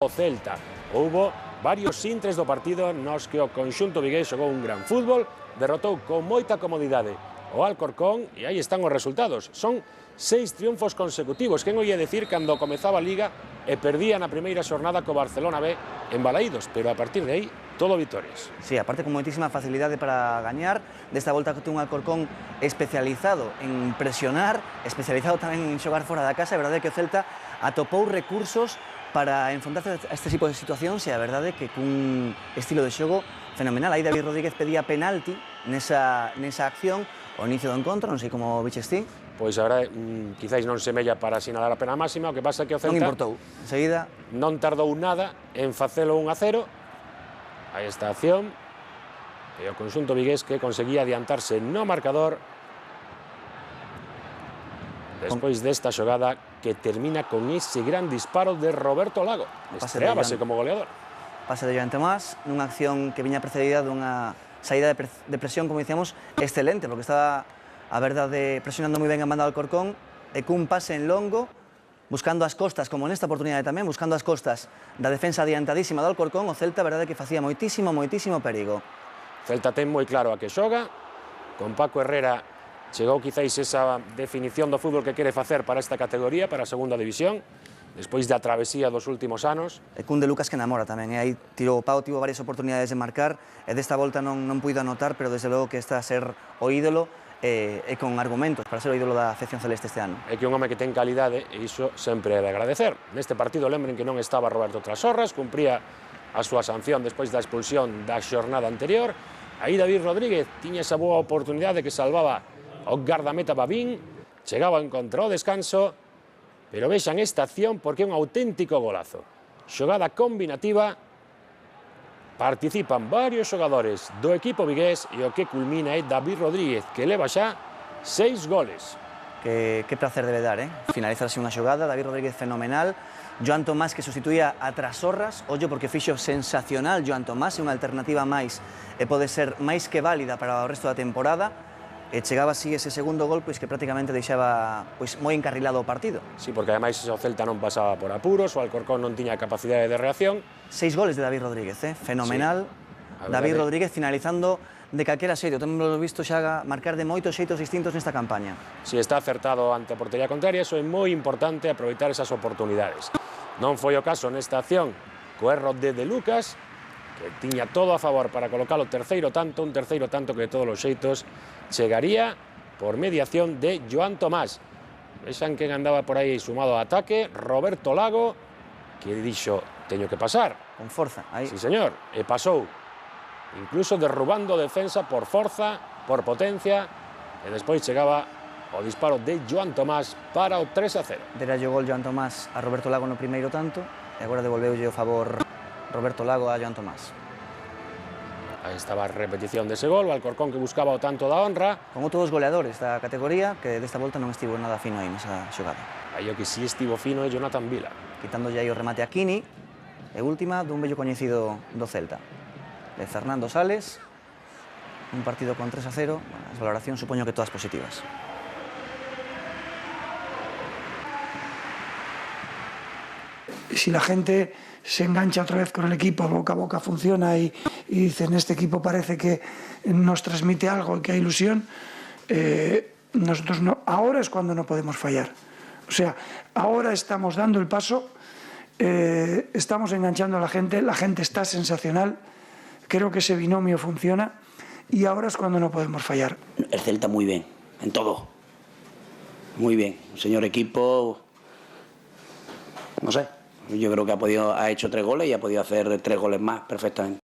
o Celta. Houbo varios intres do partido nos que o conxunto vigués xogou un gran fútbol, derrotou con moita comodidade o Alcorcón e aí están os resultados. Son 6 triunfos consecutivos. Quen oía decir cando comezaba a Liga e perdía na primeira xornada co Barcelona B en Balaídos, pero a partir de aí todo vitorias. Sí, aparte con moitísima facilidade para gañar. Desta volta que ten un Alcorcón especializado en presionar, especializado tamén en xogar fora da casa. A verdade é que o Celta atopou recursos para enfrontarse a este tipo de situacións e a verdade é que cun estilo de xogo fenomenal. Aí David Rodríguez pedía penalti nesa acción ao inicio do encontro, non sei como viches ti. Pois a verdade, quizáis non semella para sinalar a pena máxima, o que pasa é que o Celta non importou, enseguida non tardou nada en facelo 1-0. Aí está a acción e o conxunto vigués que conseguía adiantarse no marcador despois desta xogada que termina con ese gran disparo de Roberto Lago. Estreábase como goleador. Pase de Joan Tomás, nunha acción que viña precedida dunha saída de presión, como dicíamos, excelente, porque estaba a verdade presionando moi ben a banda do Alcorcón e cun pase en longo, buscando as costas, como nesta oportunidade tamén, buscando as costas da defensa adiantadísima do Alcorcón, o Celta, a verdade que facía moitísimo perigo. Celta ten moi claro a que xoga, con Paco Herrera chegou quizáis esa definición do fútbol que quere facer para esta categoría, para a segunda división, despois da travesía dos últimos anos. E cun de Lucas que enamora tamén, aí tirou o pau, tivo varias oportunidades de marcar, e desta volta non puido anotar, pero desde logo que está a ser o ídolo, e con argumentos para ser o ídolo da afección celeste este ano. É que un home que ten calidade, e iso sempre é de agradecer. Neste partido lembren que non estaba Roberto Trasorras, cumpría a súa sanción despois da expulsión da xornada anterior. Aí David Rodríguez tiña esa boa oportunidade que salvaba o gardameta Babín, chegaba en contra o descanso, pero vexan esta acción porque é un auténtico golazo. Xogada combinativa, participan varios xogadores do equipo vigués e o que culmina é David Rodríguez, que leva xa 6 goles. Que placer debe dar, finalizarse unha xogada, David Rodríguez fenomenal, Joan Tomás que sustituía a Trasorras, ollo porque fixo sensacional Joan Tomás, é unha alternativa máis e pode ser máis que válida para o resto da temporada. E chegaba así ese segundo gol pois que prácticamente deixaba moi encarrilado o partido. Sí, porque ademais o Celta non pasaba por apuros, o Alcorcón non tiña capacidade de reacción. 6 goles de David Rodríguez, fenomenal. Sí, David Rodríguez finalizando de calquera xeito, temos visto xa marcar de moitos xeitos distintos nesta campaña. Si está acertado ante a portería contraria, iso é moi importante, aproveitar esas oportunidades. Non foi o caso nesta acción co erro de Lucas, que tiña todo a favor para colocar o terceiro tanto, un terceiro tanto que de todos os xeitos chegaría por mediación de Joan Tomás. Vexan quen andaba por aí sumado ao ataque, Roberto Lago, que dixo, teño que pasar. Con forza, aí. Sí, señor, e pasou. Incluso derrubando defensa por forza, por potencia, e despois chegaba o disparo de Joan Tomás para o 3-0. Dera o gol Joan Tomás a Roberto Lago no primeiro tanto, e agora devolveulle o favor Roberto Lago a Joan Tomás. Aí estaba a repetición dese gol, o Alcorcón que buscaba o tanto da honra. Con outros goleadores da categoría que desta volta non estivo nada fino aí nesa xogada. Aí o que si estivo fino é Jonathan Vila. Quitándolle aí o remate a Quini, e última dun bello coñecido do Celta, de Fernando Sales, un partido con 3-0, as valoracións supoño que todas positivas. Si la gente se engancha otra vez con el equipo, boca a boca funciona y dicen este equipo parece que nos transmite algo y que hay ilusión, nosotros no, ahora es cuando no podemos fallar. O sea, ahora estamos dando el paso, estamos enganchando a la gente está sensacional, creo que ese binomio funciona y ahora es cuando no podemos fallar. El Celta muy bien, en todo, muy bien, señor equipo, no sé. Yo creo que ha hecho 3 goles y ha podido hacer 3 goles más perfectamente.